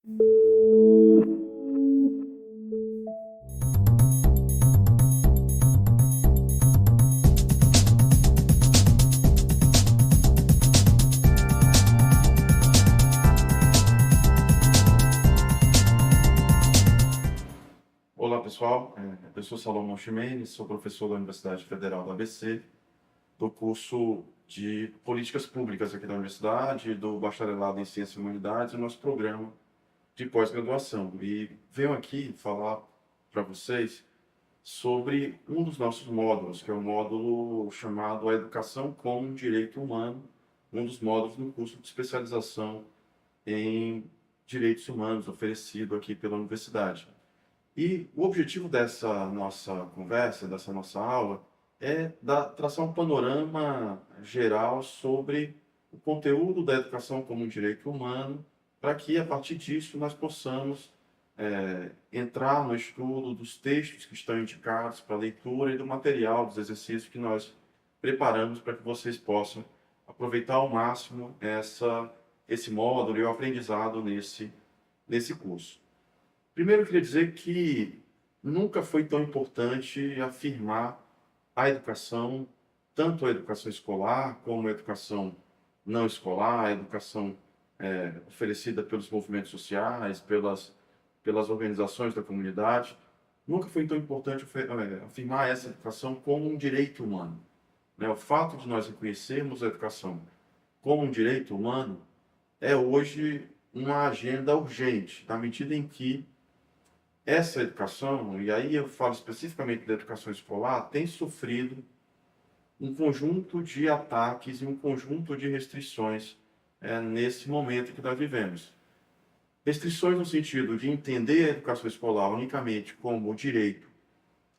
Olá pessoal, eu sou Salomão Ximenes, sou professor da Universidade Federal do ABC, do curso de Políticas Públicas aqui da Universidade, do Bacharelado em Ciências e Humanidades, e nosso programa de pós-graduação. E venho aqui falar para vocês sobre um dos nossos módulos, que é o módulo chamado A Educação como um Direito Humano, um dos módulos do curso de especialização em Direitos Humanos oferecido aqui pela universidade. E o objetivo dessa nossa conversa, dessa nossa aula, é traçar um panorama geral sobre o conteúdo da educação como um direito humano, para que, a partir disso, nós possamos entrar no estudo dos textos que estão indicados para leitura e do material, dos exercícios que nós preparamos para que vocês possam aproveitar ao máximo esse módulo e o aprendizado nesse curso. Primeiro, eu queria dizer que nunca foi tão importante afirmar a educação, tanto a educação escolar como a educação não escolar, a educação oferecida pelos movimentos sociais, pelas organizações da comunidade. Nunca foi tão importante afirmar essa educação como um direito humano, né? O fato de nós reconhecermos a educação como um direito humano é hoje uma agenda urgente, na medida em que essa educação, e aí eu falo especificamente da educação escolar, tem sofrido um conjunto de ataques e um conjunto de restrições nesse momento que nós vivemos. Restrições no sentido de entender a educação escolar unicamente como o direito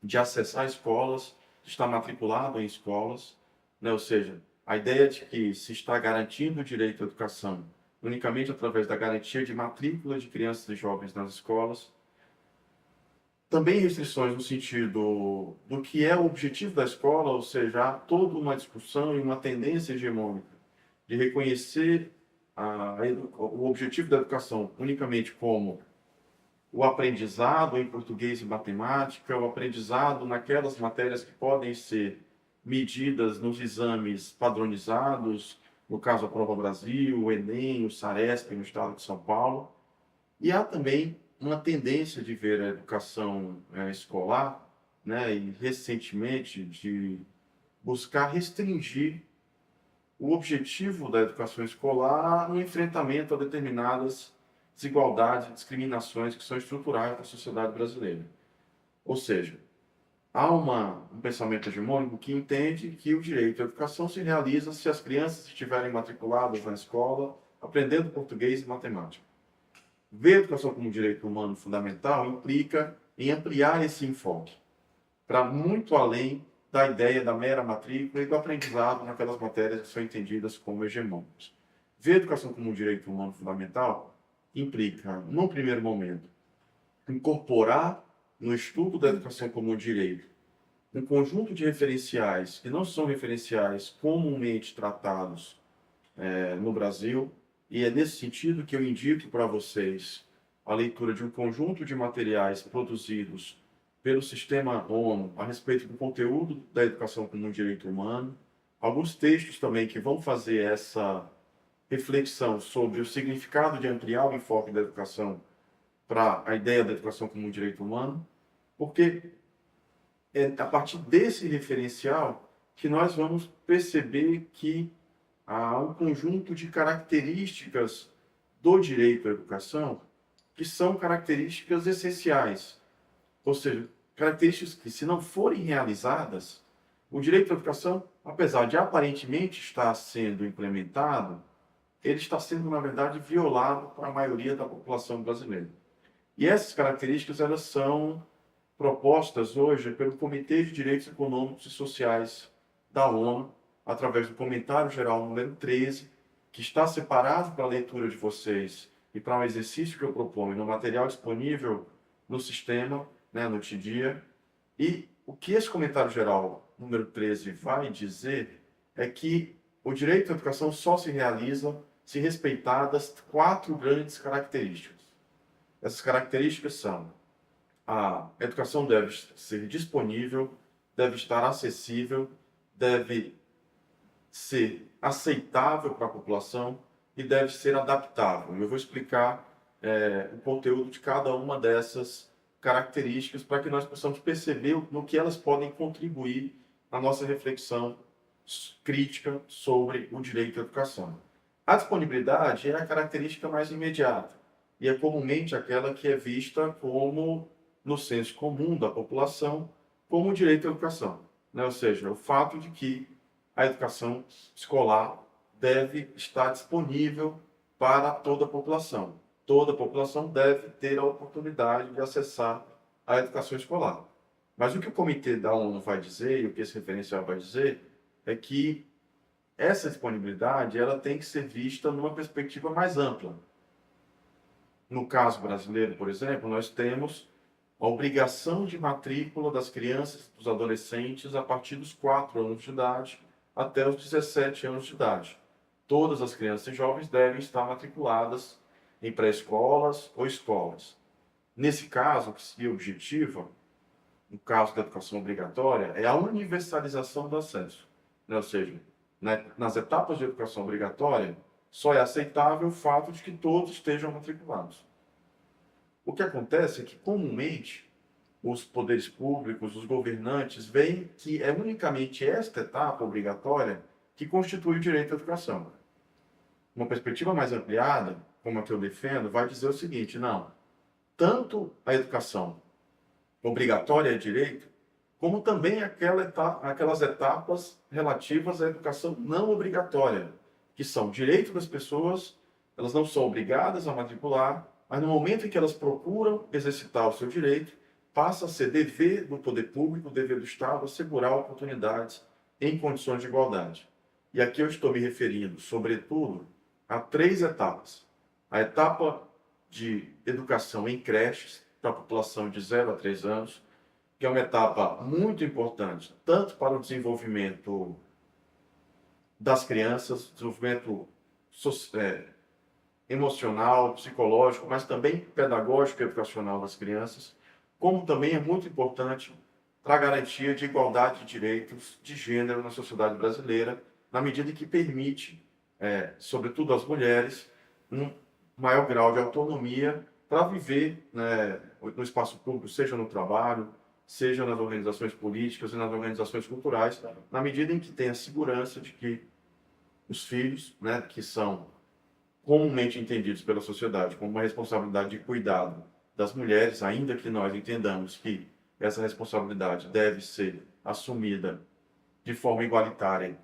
de acessar escolas, de estar matriculado em escolas, né? Ou seja, a ideia de que se está garantindo o direito à educação unicamente através da garantia de matrícula de crianças e jovens nas escolas. Também restrições no sentido do que é o objetivo da escola, ou seja, há toda uma discussão e uma tendência hegemônica de reconhecer o objetivo da educação unicamente como o aprendizado em português e matemática, o aprendizado naquelas matérias que podem ser medidas nos exames padronizados, no caso a Prova Brasil, o Enem, o Saresp no estado de São Paulo. E há também uma tendência de ver a educação escolar, né, e recentemente de buscar restringir o objetivo da educação escolar no enfrentamento a determinadas desigualdades e discriminações que são estruturais da sociedade brasileira. Ou seja, há um pensamento hegemônico que entende que o direito à educação se realiza se as crianças estiverem matriculadas na escola, aprendendo português e matemática. Ver a educação como um direito humano fundamental implica em ampliar esse enfoque para muito além da ideia da mera matrícula e do aprendizado naquelas matérias que são entendidas como hegemônicas. Ver a educação como um direito humano fundamental implica, num primeiro momento, incorporar no estudo da educação como um direito um conjunto de referenciais que não são referenciais comumente tratados no Brasil, e é nesse sentido que eu indico para vocês a leitura de um conjunto de materiais produzidos pelo Sistema ONU a respeito do conteúdo da educação como um direito humano, alguns textos também que vão fazer essa reflexão sobre o significado de ampliar o enfoque da educação para a ideia da educação como um direito humano, porque é a partir desse referencial que nós vamos perceber que há um conjunto de características do direito à educação que são características essenciais. Ou seja, características que, se não forem realizadas, o direito à educação, apesar de aparentemente estar sendo implementado, ele está sendo, na verdade, violado para a maioria da população brasileira. E essas características, elas são propostas hoje pelo Comitê de Direitos Econômicos e Sociais da ONU, através do comentário geral número 13, que está separado para a leitura de vocês e para um exercício que eu proponho no material disponível no sistema, né, no TDIA. E o que esse comentário geral número 13 vai dizer é que o direito à educação só se realiza se respeitadas 4 grandes características. Essas características são: a educação deve ser disponível, deve estar acessível, deve ser aceitável para a população e deve ser adaptável. Eu vou explicar o conteúdo de cada uma dessas características para que nós possamos perceber no que elas podem contribuir na nossa reflexão crítica sobre o direito à educação. A disponibilidade é a característica mais imediata e é comumente aquela que é vista como, no senso comum da população, como o direito à educação, né? Ou seja, o fato de que a educação escolar deve estar disponível para toda a população. Toda a população deve ter a oportunidade de acessar a educação escolar. Mas o que o Comitê da ONU vai dizer, e o que esse referencial vai dizer, é que essa disponibilidade ela tem que ser vista numa perspectiva mais ampla. No caso brasileiro, por exemplo, nós temos a obrigação de matrícula das crianças e dos adolescentes a partir dos 4 anos de idade até os 17 anos de idade. Todas as crianças e jovens devem estar matriculadas em pré-escolas ou escolas. Nesse caso, o que se objetiva, no caso da educação obrigatória, é a universalização do acesso. Ou seja, nas etapas de educação obrigatória, só é aceitável o fato de que todos estejam matriculados. O que acontece é que, comumente, os poderes públicos, os governantes, veem que é unicamente esta etapa obrigatória que constitui o direito à educação. Uma perspectiva mais ampliada, como a que eu defendo, vai dizer o seguinte: não, tanto a educação obrigatória é direito, como também aquelas etapas relativas à educação não obrigatória, que são direito das pessoas, elas não são obrigadas a matricular, mas no momento em que elas procuram exercitar o seu direito, passa a ser dever do poder público, dever do Estado, assegurar oportunidades em condições de igualdade. E aqui eu estou me referindo, sobretudo, a 3 etapas. A etapa de educação em creches, para a população de 0 a 3 anos, que é uma etapa muito importante, tanto para o desenvolvimento das crianças, desenvolvimento emocional, psicológico, mas também pedagógico e educacional das crianças, como também é muito importante para a garantia de igualdade de direitos de gênero na sociedade brasileira, na medida em que permite, sobretudo às mulheres, um maior grau de autonomia para viver, né, no espaço público, seja no trabalho, seja nas organizações políticas e nas organizações culturais, na medida em que tem a segurança de que os filhos, né, que são comumente entendidos pela sociedade como uma responsabilidade de cuidado das mulheres, ainda que nós entendamos que essa responsabilidade deve ser assumida de forma igualitária,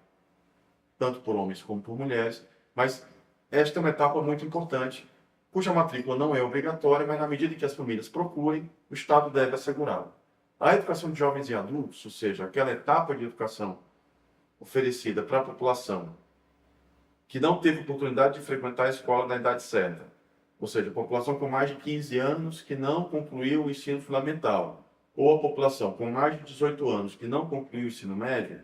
tanto por homens como por mulheres, mas esta é uma etapa muito importante, cuja matrícula não é obrigatória, mas na medida em que as famílias procurem, o Estado deve assegurá-la. A educação de jovens e adultos, ou seja, aquela etapa de educação oferecida para a população que não teve oportunidade de frequentar a escola na idade certa, ou seja, a população com mais de 15 anos que não concluiu o ensino fundamental, ou a população com mais de 18 anos que não concluiu o ensino médio,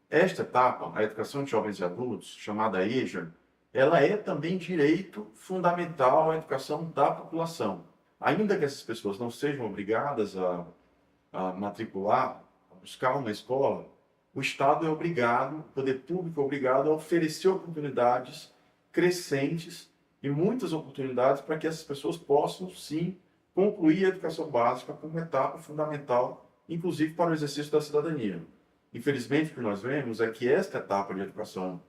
esta etapa, a educação de jovens e adultos, chamada EJA, ela é também direito fundamental à educação da população. Ainda que essas pessoas não sejam obrigadas a matricular, a buscar uma escola, o Estado é obrigado, o poder público é obrigado a oferecer oportunidades crescentes e muitas oportunidades para que essas pessoas possam, sim, concluir a educação básica como etapa fundamental, inclusive para o exercício da cidadania. Infelizmente, o que nós vemos é que esta etapa de educação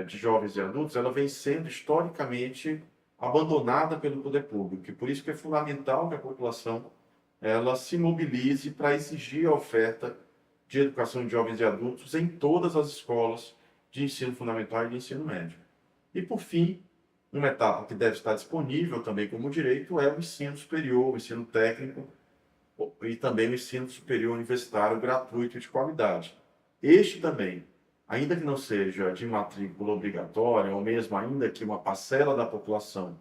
de jovens e adultos, ela vem sendo historicamente abandonada pelo poder público, e por isso que é fundamental que a população ela se mobilize para exigir a oferta de educação de jovens e adultos em todas as escolas de ensino fundamental e de ensino médio. E, por fim, uma etapa que deve estar disponível também como direito é o ensino superior, o ensino técnico e também o ensino superior universitário gratuito e de qualidade. Este também, ainda que não seja de matrícula obrigatória, ou mesmo ainda que uma parcela da população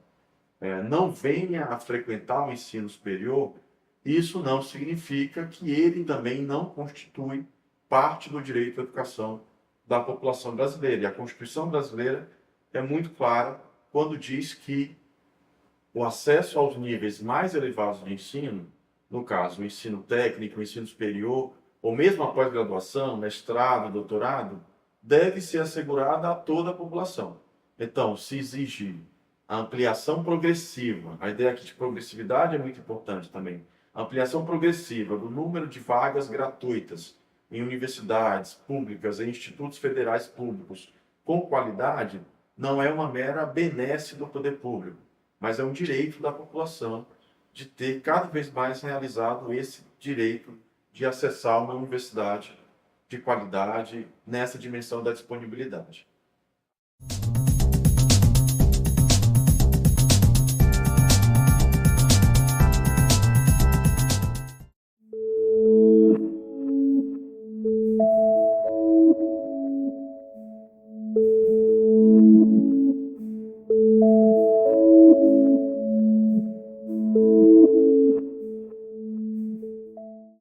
não venha a frequentar o ensino superior, isso não significa que ele também não constitui parte do direito à educação da população brasileira. E a Constituição brasileira é muito clara quando diz que o acesso aos níveis mais elevados de ensino, no caso, o ensino técnico, o ensino superior, ou mesmo a pós-graduação, mestrado, doutorado, deve ser assegurada a toda a população. Então, se exigir a ampliação progressiva, a ideia aqui de progressividade é muito importante também, a ampliação progressiva do número de vagas gratuitas em universidades públicas e institutos federais públicos com qualidade, não é uma mera benesse do poder público, mas é um direito da população de ter cada vez mais realizado esse direito de acessar uma universidade de qualidade nessa dimensão da disponibilidade.